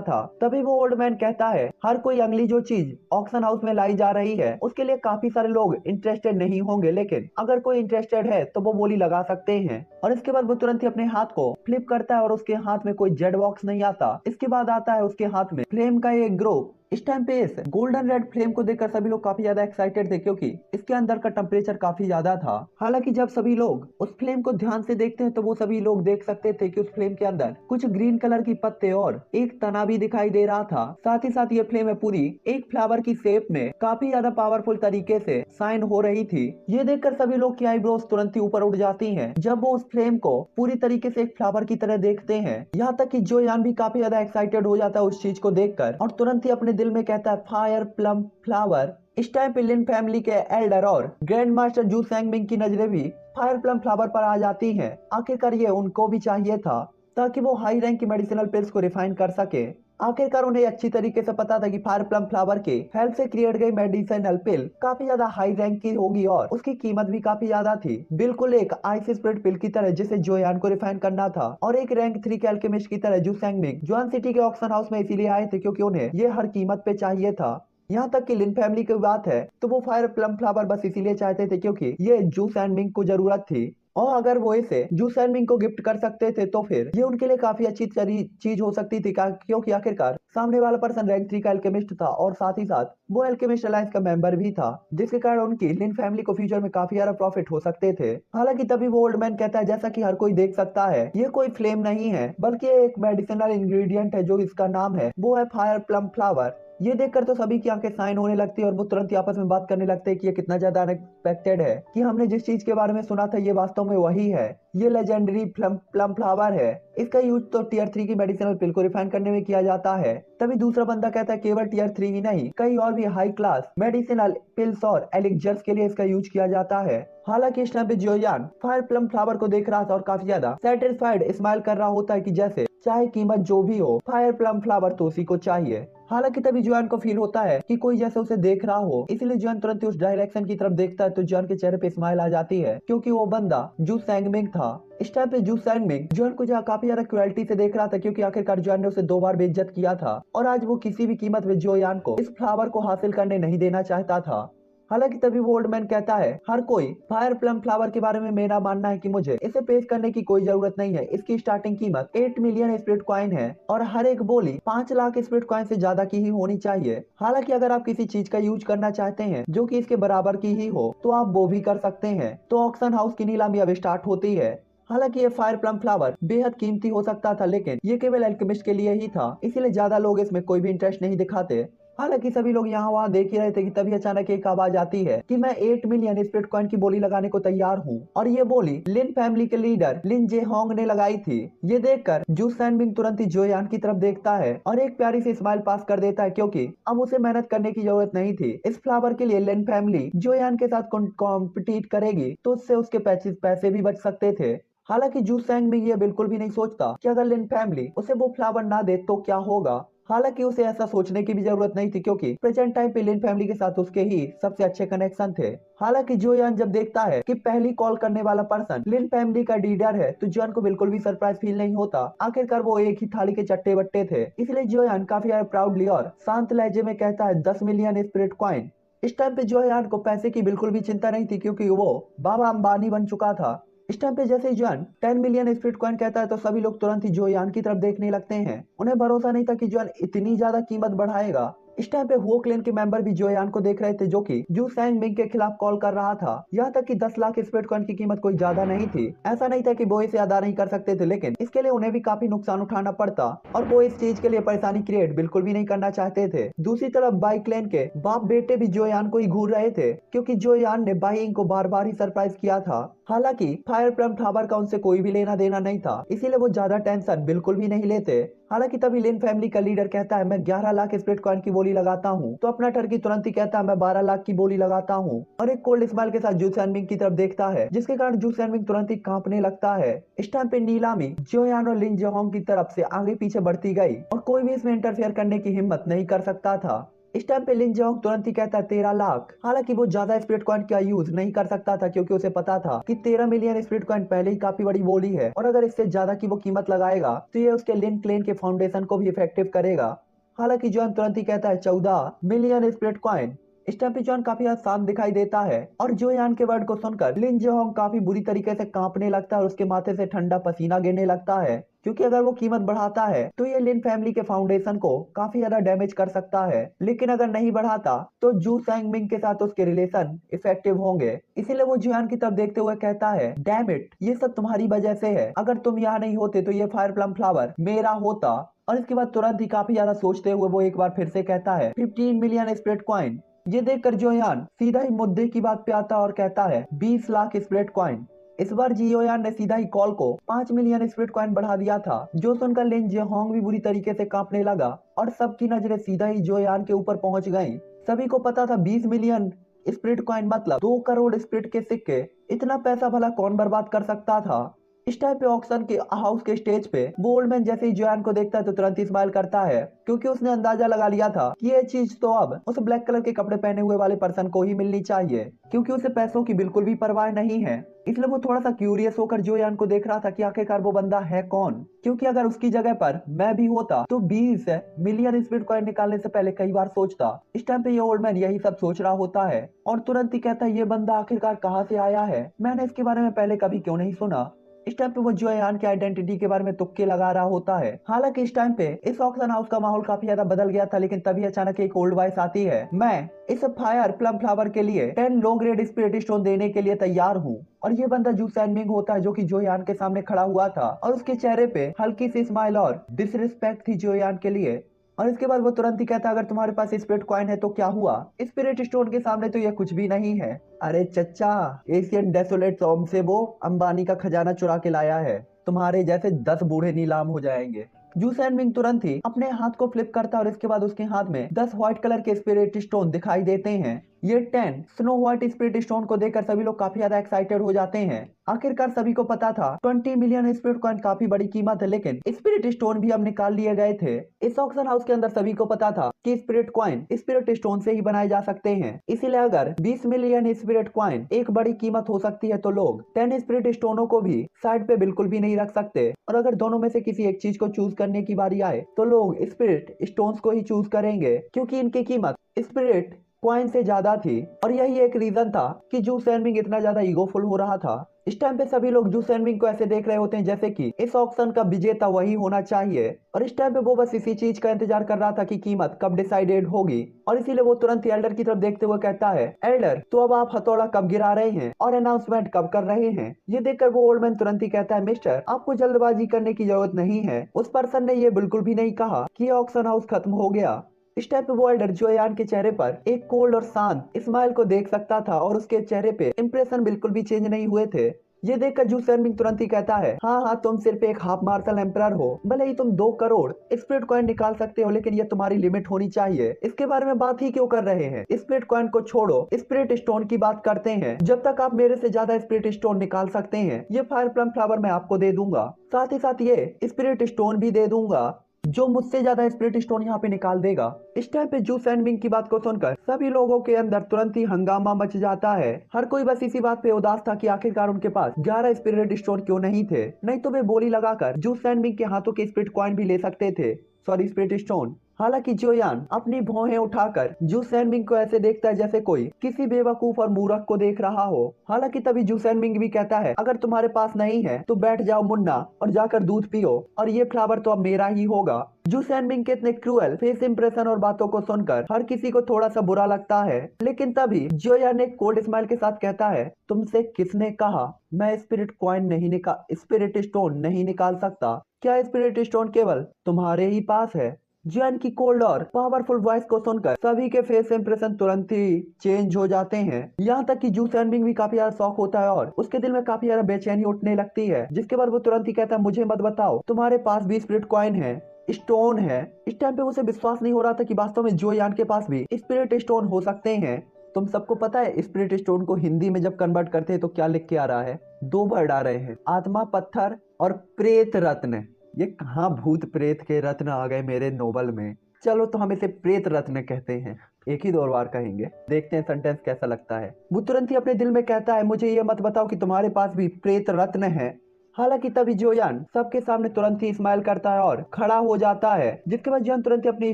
था। तभी वो ओल्ड मैन कहता है हर कोई अगली जो चीज ऑक्शन हाउस में लाई जा रही है उसके लिए काफी सारे लोग इंटरेस्टेड नहीं होंगे, लेकिन अगर कोई इंटरेस्टेड है तो वो बोली लगा सकते हैं। और इसके बाद वो तुरंत ही अपने हाथ को फ्लिप करता है और उसके हाथ में कोई जेड बॉक्स नहीं आता। इसके बाद आता है उसके हाथ में फ्लेम का एक ग्रुप। इस टाइम पे इस गोल्डन रेड फ्लेम को देखकर सभी लोग काफी ज्यादा एक्साइटेड थे, क्योंकि इसके अंदर का टेम्परेचर काफी ज्यादा था। हालांकि जब सभी लोग उस फ्लेम को ध्यान से देखते हैं तो वो सभी लोग देख सकते थे कि उस फ्लेम के अंदर कुछ ग्रीन कलर की पत्ते और एक तना भी दिखाई दे रहा था। साथ ही साथ ये फ्लेम है पूरी एक फ्लावर की शेप में काफी ज्यादा पावरफुल तरीके से साइन हो रही थी। ये देखकर सभी लोग की आईब्रोज तुरंत ही ऊपर उठ जाती है जब वो उस फ्लेम को पूरी तरीके से एक फ्लावर की तरह देखते हैं। यहाँ तक कि जोयान भी काफी ज्यादा एक्साइटेड हो जाता है उस चीज को देखकर, और तुरंत ही अपने दिल में कहता है फायर प्लम फ्लावर। इस टाइम पे लिन फैमिली के एल्डर और ग्रैंड मास्टर जू सैंगमिंग की नजरें भी फायर प्लम फ्लावर पर आ जाती हैं। आखिरकार ये उनको भी चाहिए था ताकि वो हाई रैंक की मेडिसिनल पिल्स को रिफाइन कर सके। आखिरकार उन्हें अच्छी तरीके से पता था कि फायर प्लम फ्लावर के हेल्प से क्रिएट गई मेडिसिनल पिल काफी ज्यादा हाई रैंक की होगी और उसकी कीमत भी काफी ज्यादा थी, बिल्कुल एक आइस स्प्रेड पिल की तरह जिसे जोयान को रिफाइन करना था। और एक रैंक 3 के अल्केमिस्ट की तरह जू सैंगमिंग जुआन सिटी के ऑक्शन हाउस में इसीलिए आए थे क्योंकि उन्हें ये हर कीमत पे चाहिए था। यहाँ तक कि लिन फैमिली की बात है तो वो फायर प्लम फ्लावर बस इसीलिए चाहते थे क्योंकि ये जू सैंगमिंग को जरूरत थी, और अगर वो इसे जू सैनमिंग को गिफ्ट कर सकते थे तो फिर ये उनके लिए काफी अच्छी चीज हो सकती थी, क्योंकि आखिरकार सामने वाला पर्सन रैंक 3 का एल्केमिस्ट था और साथ ही साथ वो एल्केमिस्ट अलायंस का मेंबर भी था, जिसके कारण उनकी लिन फैमिली को फ्यूचर में काफी ज्यादा प्रॉफिट हो सकते थे। हालांकि तभी वो ओल्ड मैन कहता है, जैसा कि हर कोई देख सकता है ये कोई फ्लेम नहीं है बल्कि एक मेडिसिनल इंग्रेडिएंट है जो इसका नाम है वो है फायर प्लम फ्लावर। ये देखकर तो सभी की आंखें साइन होने लगती है और वो तुरंत ही आपस में बात करने लगते हैं कि ये कितना ज्यादा अनएक्सपेक्टेड है कि हमने जिस चीज के बारे में सुना था ये वास्तव में वही है, ये लेजेंडरी प्लम फ्लावर है। इसका यूज तो टीयर 3 की मेडिसिनल पिल को रिफाइन करने में किया जाता है। तभी दूसरा बंदा कहता है केवल टीयर 3 ही नहीं, कई और भी हाई क्लास मेडिसिनल पिल्स और एलिक्जर्स के लिए इसका यूज किया जाता है। हालांकि इस टाइम पे जोयान फायर प्लम फ्लावर को देख रहा था और काफी ज्यादा सेटिस्फाइड स्माइल कर रहा होता है कि जैसे चाहे कीमत जो भी हो फायर प्लम फ्लावर तो उसी को चाहिए। हालांकि तभी जोयान को फील होता है कि कोई जैसे उसे देख रहा हो, इसलिए जोयान तुरंत ही उस डायरेक्शन की तरफ देखता है तो जोयान के चेहरे पे स्माइल आ जाती है क्योंकि वो बंदा जू सैंगमिंग था। इस टाइम पे जू सैंगमिंग जोयान को जहाँ काफी ज्यादा क्रुएल्टी से देख रहा था क्योंकि आखिरकार जोयान ने उसे 2 बार बेइज्जत किया था और आज वो किसी भी कीमत में जोयान को इस फ्लावर को हासिल करने नहीं देना चाहता था। हालांकि तभी वो ओल्ड मैन कहता है हर कोई फायर प्लम फ्लावर के बारे में मेरा मानना है कि मुझे इसे पेश करने की कोई जरूरत नहीं है। इसकी स्टार्टिंग कीमत 8 मिलियन स्प्रिट कॉइन है और हर एक बोली 5 लाख स्प्रिट कॉइन से ज्यादा की ही होनी चाहिए। हालांकि अगर आप किसी चीज का यूज करना चाहते हैं जो कि इसके बराबर की ही हो तो आप वो भी कर सकते हैं। तो ऑक्शन हाउस की नीलामी अब स्टार्ट होती है। हालांकि ये फायर प्लम फ्लावर बेहद कीमती हो सकता था लेकिन ये केवल एल्केमिस्ट के लिए ही था, इसीलिए ज्यादा लोग इसमें कोई भी इंटरेस्ट नहीं दिखाते। हालांकि सभी लोग यहाँ वहाँ देख ही रहे थे कि तभी अचानक एक आवाज आती है कि मैं 8 मिलियन स्प्रिट कॉइन की बोली लगाने को तैयार हूँ, और ये बोली लिन फैमिली के लीडर लिन जे होंग ने लगाई थी। ये देखकर जू सैनमिंग तुरंत ही जोयान की तरफ देखता है और एक प्यारी सी स्माइल पास कर देता है क्योंकि अब उसे मेहनत करने की जरूरत नहीं थी। इस फ्लावर के लिए लिन फैमिली जोयान के साथ कॉम्पिटिट करेगी तो उससे उसके पैसे भी बच सकते थे। हालांकि जू सैनमिंग ये बिल्कुल भी नहीं सोचता कि अगर लिन फैमिली उसे वो फ्लावर ना दे तो क्या होगा। हालांकि उसे ऐसा सोचने की भी जरूरत नहीं थी क्योंकि प्रेजेंट टाइम पे लिन फैमिली के साथ उसके ही सबसे अच्छे कनेक्शन थे। हालांकि जोयान जब देखता है कि पहली कॉल करने वाला पर्सन लिन फैमिली का लीडर है तो जोयान को बिल्कुल भी सरप्राइज फील नहीं होता। आखिरकार वो एक ही थाली के चट्टे बट्टे थे, इसलिए जोयान काफी प्राउडली और शांत लहजे में कहता है 10 मिलियन स्पिरिट कॉइन। इस टाइम पे जोयान को पैसे की बिल्कुल भी चिंता नहीं थी क्योंकि वो बाबा अंबानी बन चुका था। इस टाइम पे जैसे ही जॉन 10 मिलियन स्प्रिट कॉइन कहता है तो सभी लोग तुरंत ही जोयान की तरफ देखने लगते हैं। उन्हें भरोसा नहीं था कि जॉन इतनी ज्यादा कीमत बढ़ाएगा। इस टाइम पे वो क्लेन के मेंबर भी जोयान को देख रहे थे जो कि जू सैंगमिंग के खिलाफ कॉल कर रहा था। यहाँ तक कि 10 लाख स्प्रिट कॉइन की कीमत कोई ज्यादा नहीं थी। ऐसा नहीं था कि वो इसे अदा नहीं कर सकते थे लेकिन इसके लिए उन्हें भी काफी नुकसान उठाना पड़ता और वो इस चीज के लिए परेशानी क्रिएट बिल्कुल भी नहीं करना चाहते थे। दूसरी तरफ बाई क्लेन के बाप बेटे भी जोयान को ही घूर रहे थे क्योंकि जोयान ने बाई को बार बार ही सरप्राइज किया था। हालांकि फायर प्लम फ्लावर का उनसे कोई भी लेना देना नहीं था, इसीलिए वो ज्यादा टेंशन बिल्कुल भी नहीं लेते। हालांकि तभी लिन फैमिली का लीडर कहता है मैं 11 लाख स्प्रिट कॉइन की बोली लगाता हूँ, तो अपना टर्की तुरंत ही कहता है मैं 12 लाख की बोली लगाता हूँ और एक कोल्ड स्माइल के साथ जू सैनमिंग की तरफ देखता है जिसके कारण जू सैनमिंग तुरंत ही कांपने लगता है। इस टाइम पे नीलामी जोयान और लिन जेहोंग की तरफ से आगे पीछे बढ़ती गई और कोई भी इसमें इंटरफेयर करने की हिम्मत नहीं कर सकता था। इस टाइम पे लिन जेहोंग तुरंत ही कहता है 13 लाख। हालांकि वो ज्यादा स्पिरिट कॉइन का यूज नहीं कर सकता था क्योंकि उसे पता था कि 13 मिलियन स्पिरिट कॉइन पहले ही काफी बड़ी बोली है और अगर इससे ज्यादा की वो कीमत लगाएगा तो ये उसके लिन क्लेन के फाउंडेशन को भी इफेक्टिव करेगा। हालांकि जॉन तुरंत ही कहता है 14 मिलियन स्पिरिट कॉइन। इस टाइम पे जॉन काफी शांत दिखाई देता है और जोयान के वर्ड को सुनकर लिन जेहोंग काफी बुरी तरीके से कांपने लगता है और उसके माथे से ठंडा पसीना गिरने लगता है क्योंकि अगर वो कीमत बढ़ाता है तो ये लिन फैमिली के फाउंडेशन को काफी ज्यादा डैमेज कर सकता है, लेकिन अगर नहीं बढ़ाता तो जू सैंगमिंग के साथ उसके रिलेशन इफेक्टिव होंगे। इसीलिए वो जुयान की तरफ देखते हुए कहता है डैम इट, ये सब तुम्हारी वजह से है, अगर तुम यहाँ नहीं होते तो ये फायर प्लम फ्लावर मेरा होता। और इसके बाद तुरंत ही काफी ज्यादा सोचते हुए वो एक बार फिर से कहता है 15 मिलियन स्प्रिट कॉइन। ये देखकर जोयान सीधा ही मुद्दे की बात पे आता और कहता है 20 लाख स्प्रिट कॉइन। इस बार जियोयान ने सीधा ही कॉल को 5 मिलियन स्प्रिट कॉइन बढ़ा दिया था जो सुनकर लिन जेहोंग भी बुरी तरीके से कांपने लगा और सबकी नजरें सीधा ही जोयान के ऊपर पहुंच गईं। सभी को पता था 20 मिलियन स्प्रिट कॉइन मतलब 2 करोड़ स्प्रिट के सिक्के। इतना पैसा भला कौन बर्बाद कर सकता था। इस टाइम पे ऑक्शन के हाउस के स्टेज पे वो ओल्ड मैन जैसे ही जोयान को देखता है तो तुरंत ही स्माइल करता है, क्योंकि उसने अंदाजा लगा लिया था कि ये चीज तो अब उस ब्लैक कलर के कपड़े पहने हुए वाले पर्सन को ही मिलनी चाहिए, क्योंकि उसे पैसों की बिल्कुल भी परवाह नहीं है। इसलिए वो थोड़ा सा क्यूरियस होकर जोयान को देख रहा था कि आखिरकार वो बंदा है कौन, क्योंकि अगर उसकी जगह पर मैं भी होता तो 20 मिलियन स्पीड कॉइन निकालने से पहले कई बार सोचता। इस टाइम पे ये ओल्ड मैन यही सब सोच रहा होता है और तुरंत ही कहता है ये बंदा आखिरकार कहाँ से आया है, मैंने इसके बारे में पहले कभी क्यों नहीं सुना। इस टाइम पे वो जोयान की आइडेंटिटी के बारे में तुक्के लगा रहा होता है। हालांकि इस टाइम पे इस ऑक्शन हाउस का माहौल काफी ज्यादा बदल गया था, लेकिन तभी अचानक एक ओल्ड वॉइस आती है, मैं इस फायर प्लम फ्लावर के लिए 10 लो ग्रेड स्पिरिट स्टोन देने के लिए तैयार हूँ। और ये बंदा जू सैनमिंग होता है जो कि जोयान के सामने खड़ा हुआ था और उसके चेहरे पे हल्की सी स्माइल और डिसरिस्पेक्ट थी जोयान के लिए। और इसके बाद वो तुरंत ही कहता है अगर तुम्हारे पास स्पिरिट कॉइन है तो क्या हुआ, स्पिरिट स्टोन के सामने तो ये कुछ भी नहीं है। अरे चच्चा, एशियन डेसोलेट टॉम से वो अंबानी का खजाना चुरा के लाया है, तुम्हारे जैसे 10 बूढ़े नीलाम हो जाएंगे। जू सैनमिंग तुरंत ही अपने हाथ को फ्लिप करता है और इसके बाद उसके हाथ में 10 व्हाइट कलर के स्पिरिट स्टोन दिखाई देते हैं। ये 10 स्नो व्हाइट स्पिरिट स्टोन को देखकर सभी लोग काफी ज्यादा एक्साइटेड हो जाते हैं। आखिरकार सभी को पता था 20 मिलियन स्पिरिट कॉइन काफी बड़ी कीमत है, लेकिन स्पिरिट स्टोन भी अब निकाल लिए गए थे। इस ऑक्शन हाउस के अंदर सभी को पता था कि स्पिरिट कॉइन स्पिरिट स्टोन से ही बनाए जा सकते हैं, इसीलिए अगर 20 मिलियन स्पिरिट कॉइन एक बड़ी कीमत हो सकती है तो लोग 10 स्पिरिट स्टोनों को भी साइड पे बिल्कुल भी नहीं रख सकते। और अगर दोनों में से किसी एक चीज को चूज करने की बारी आए तो लोग स्पिरिट स्टोन्स को ही चूज करेंगे, क्योंकि इनकी कीमत स्पिरिट कॉइन से ज्यादा थी। और यही एक रीजन था कि जू सैनमिंग इतना ज्यादा ईगोफुल हो रहा था। इस टाइम पे सभी लोग जू सैनमिंग को ऐसे देख रहे होते हैं जैसे कि इस ऑक्शन का विजेता वही होना चाहिए, और इस टाइम पे वो बस इसी चीज का इंतजार कर रहा था कि कीमत कब डिसाइडेड होगी। और इसीलिए वो तुरंत ही एल्डर की तरफ देखते हुए कहता है, एल्डर तो अब आप हथौड़ा कब गिरा रहे हैं और अनाउंसमेंट कब कर रहे हैं। ये देखकर वो ओल्ड मैन तुरंत ही कहता है, मिस्टर आपको जल्दबाजी करने की जरूरत नहीं है, उस पर्सन ने ये बिल्कुल भी नहीं कहा कि ऑक्शन हाउस खत्म हो गया। इस टाइप पे वो एल्डर जोयान के चेहरे पर एक कोल्ड और शांत स्माइल को देख सकता था और उसके चेहरे पे इंप्रेशन बिल्कुल भी चेंज नहीं हुए थे। ये देखकर जू सैनमिंग तुरंत ही कहता है, हाँ हाँ तुम सिर्फ एक हाफ मार्शल एम्परर हो, भले ही तुम 2 करोड़ स्पिरिट कॉइन निकाल सकते हो, लेकिन ये तुम्हारी लिमिट होनी चाहिए। इसके बारे में बात ही क्यों कर रहे हैं, स्पिरिट कॉइन को छोड़ो, स्पिरिट स्टोन की बात करते हैं। जब तक आप मेरे से ज्यादा स्पिरिट स्टोन निकाल सकते हैं ये फायर प्लम फ्लावर मैं आपको दे दूंगा, साथ ही साथ ये स्पिरिट स्टोन भी दे दूंगा जो मुझसे ज्यादा स्पिरिट स्टोन यहाँ पे निकाल देगा। इस टाइम पे जू सैनमिंग की बात को सुनकर सभी लोगों के अंदर तुरंत ही हंगामा मच जाता है। हर कोई बस इसी बात पे उदास था कि आखिरकार उनके पास 11 स्पिरिट स्टोन क्यों नहीं थे, नहीं तो वे बोली लगाकर जू सैनमिंग के हाथों के स्पिरिट कॉइन भी ले सकते थे, सॉरी स्पिरिट स्टोन। हालांकि जोयान अपनी भौहें उठाकर जू सैनमिंग को ऐसे देखता है जैसे कोई किसी बेवकूफ और मूर्ख को देख रहा हो। हालांकि तभी जू सैनमिंग भी कहता है, अगर तुम्हारे पास नहीं है तो बैठ जाओ मुन्ना और जाकर दूध पियो, और ये फ्लावर तो अब मेरा ही होगा। जू सैनमिंग के इतने क्रूअल फेस इंप्रेशन और बातों को सुनकर हर किसी को थोड़ा सा बुरा लगता है, लेकिन तभी जोयान एक कोल्ड स्माइल के साथ कहता है, तुमसे किसने कहा मैं स्पिरिट कॉइन नहीं निकाल स्पिरिट स्टोन नहीं निकाल सकता, क्या स्पिरिट स्टोन केवल तुम्हारे ही पास है। जोयान की कोल्ड और पावरफुल वॉइस को सुनकर सभी के फेस इंप्रेशन तुरंत ही चेंज हो जाते हैं। यहाँ तक कि जू सैनमिंग भी काफी ज्यादा शॉक होता है और उसके दिल में काफी ज्यादा बेचैनी उठने लगती है, जिसके बाद वो तुरंत ही कहता है, मुझे मत बताओ तुम्हारे पास भी स्पिरिट कॉइन है, स्टोन है। इस टाइम पे उसे विश्वास नहीं हो रहा था कि वास्तव में जोयान के पास भी स्पिरिट स्टोन हो सकते हैं। तुम सबको पता है स्पिरिट स्टोन को हिंदी में जब कन्वर्ट करते हैं तो क्या लिख के आ रहा है, 2 वर्ड आ रहे हैं, आत्मा पत्थर और प्रेत रत्न। ये कहाँ भूत प्रेत के रत्न आ गए मेरे नोवेल में, चलो तो हम इसे प्रेत रत्न कहते हैं, एक ही 2 बार कहेंगे, देखते हैं सेंटेंस कैसा लगता है। वो तुरंत ही अपने दिल में कहता है, मुझे ये मत बताओ कि तुम्हारे पास भी प्रेत रत्न है। हालांकि तभी जोयान सबके सामने तुरंत ही स्माइल करता है और खड़ा हो जाता है, जिसके बाद जोयान तुरंत ही अपनी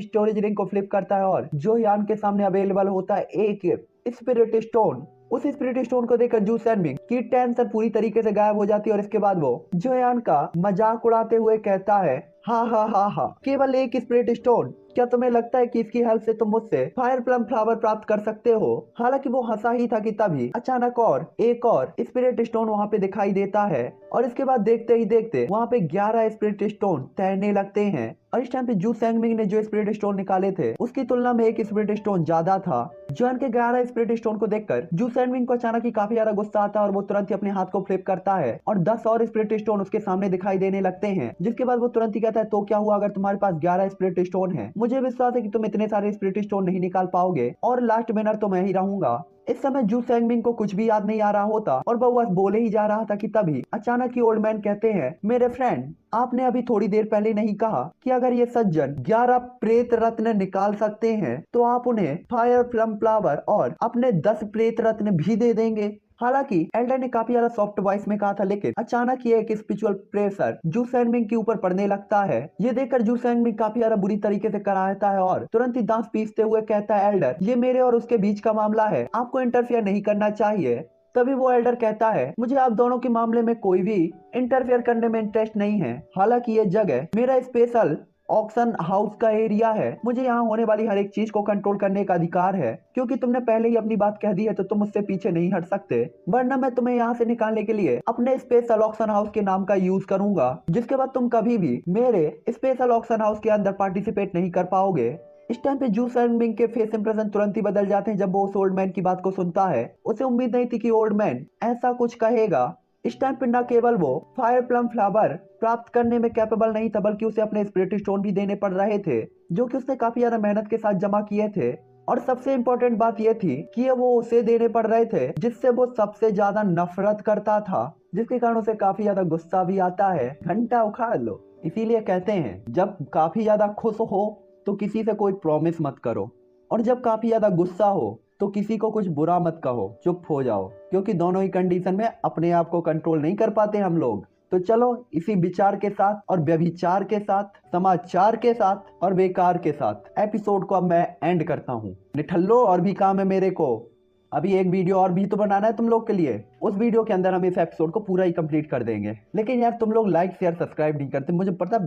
स्टोरेज रिंग को फ्लिप करता है और जोयान के सामने अवेलेबल होता है एक स्पिरिट स्टोन। उस स्पिरिट स्टोन को देखकर जू सैनमिंग की टेंशन पूरी तरीके से गायब हो जाती है और इसके बाद वो जोयान का मजाक उड़ाते हुए कहता है, हाँ हाँ हाँ हाँ केवल एक स्पिरिट स्टोन, क्या तुम्हें लगता है कि इसकी हेल्प से तुम मुझसे फायर प्लम फ्लावर प्राप्त कर सकते हो। हालांकि वो हंसा ही था कि तभी अचानक और एक और स्पिरिट स्टोन वहाँ पे दिखाई देता है और इसके बाद देखते ही देखते वहाँ पे 11 स्पिरिट स्टोन तैरने लगते हैं। और इस टाइम पे जू सैनमिंग ने जो स्पिरिट स्टोन निकाले थे उसकी तुलना में एक स्पिरिट स्टोन ज्यादा था। जोयान के 11 स्पिरिट स्टोन को देखकर जू सैनमिंग को अचानक ही काफी ज्यादा गुस्सा आता है और वो तुरंत ही अपने हाथ को फ्लिप करता है और 10 और स्पिरिट स्टोन उसके सामने दिखाई देने लगते हैं, जिसके बाद वो तुरंत ही कहता है, तो क्या हुआ अगर तुम्हारे पास 11 स्पिरिट स्टोन है, मुझे विश्वास है कि तुम इतने सारे स्पिरिट स्टोन नहीं निकाल पाओगे और लास्ट विनर तो मैं ही रहूंगा। इस समय जू सैंगमिंग को कुछ भी याद नहीं आ रहा होता और वह बस बोले ही जा रहा था कि तभी अचानक ही ओल्ड मैन कहते हैं, मेरे फ्रेंड, आपने अभी थोड़ी देर पहले नहीं कहा कि अगर ये सज्जन 11 प्रेत रत्न निकाल सकते हैं तो आप उन्हें फायर प्लम फ्लावर और अपने 10 प्रेत रत्न भी दे देंगे। हालांकि एल्डर ने काफी ज्यादा सॉफ्ट वॉइस में कहा था, लेकिन अचानक ये एक स्पिरिचुअल प्रेशर जू सैनमिंग के ऊपर पड़ने लगता है। ये देखकर जू सैनमिंग काफी ज्यादा बुरी तरीके से कराहता है और तुरंत ही दांत पीसते हुए कहता है, एल्डर, ये मेरे और उसके बीच का मामला है, आपको इंटरफेयर नहीं करना चाहिए। तभी वो एल्डर कहता है, मुझे आप दोनों के मामले में कोई भी इंटरफेयर करने में इंटरेस्ट नहीं है। हालांकि ये जगह मेरा स्पेशल ऑक्शन हाउस का एरिया है, मुझे यहाँ होने वाली हर एक चीज को कंट्रोल करने का अधिकार है। क्योंकि तुमने पहले ही अपनी बात कह दी है तो तुम उससे पीछे नहीं हट सकते, वरना मैं तुम्हें यहाँ से निकालने के लिए अपने स्पेशल ऑक्शन हाउस के नाम का यूज करूंगा, जिसके बाद तुम कभी भी मेरे स्पेशल ऑक्शन हाउस के अंदर पार्टिसिपेट नहीं कर पाओगे। इस टाइम पे जू सैनमिंग के फेस इंप्रेशन तुरंत ही बदल जाते हैं जब वो उस ओल्ड मैन की बात को सुनता है। उसे उम्मीद नहीं थी कि ओल्ड मैन ऐसा कुछ कहेगा। इस टाइम पे न केवल वो फायर प्लम फ्लावर प्राप्त करने में कैपेबल नहीं था, बल्कि उसे अपने स्पिरिट स्टोन भी देने पड़ रहे थे, जो कि उसने काफी ज्यादा मेहनत के साथ जमा किए थे। और सबसे इम्पोर्टेंट बात यह थी कि ये वो उसे देने पड़ रहे थे जिससे वो सबसे ज्यादा नफरत करता था, जिसके कारण उसे काफी ज्यादा गुस्सा भी आता है। घंटा उखाड़ लो। इसीलिए कहते हैं, जब काफी ज्यादा खुश हो तो किसी से कोई प्रॉमिस मत करो, और जब काफी ज्यादा गुस्सा हो तो किसी को कुछ बुरा मत कहो, चुप हो जाओ, क्योंकि दोनों ही कंडीशन में अपने आप को कंट्रोल नहीं कर पाते हम लोग। तो चलो, इसी विचार के साथ और व्यभिचार के साथ, समाचार के साथ और बेकार के साथ एपिसोड को अब मैं एंड करता हूँ। निठल्लो, और भी काम है मेरे को। अभी एक वीडियो और भी तो बनाना है तुम लोग के लिए। उस वीडियो के अंदर हम इस एपिसोड को पूरा ही कंप्लीट कर देंगे। लेकिन यार, तुम लोग लाइक शेयर सब्सक्राइब नहीं करते। मुझे पता,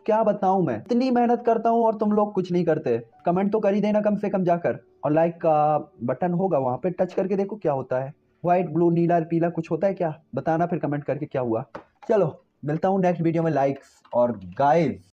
क्या बताऊं, मैं इतनी मेहनत करता हूं और तुम लोग कुछ नहीं करते। कमेंट तो कर ही देना कम से कम जाकर, और लाइक का बटन होगा वहां पे, टच करके देखो क्या होता है। व्हाइट, ब्लू, नीला, पीला कुछ होता है क्या, बताना फिर कमेंट करके क्या हुआ। चलो, मिलता हूँ नेक्स्ट वीडियो में। लाइक्स और गाइस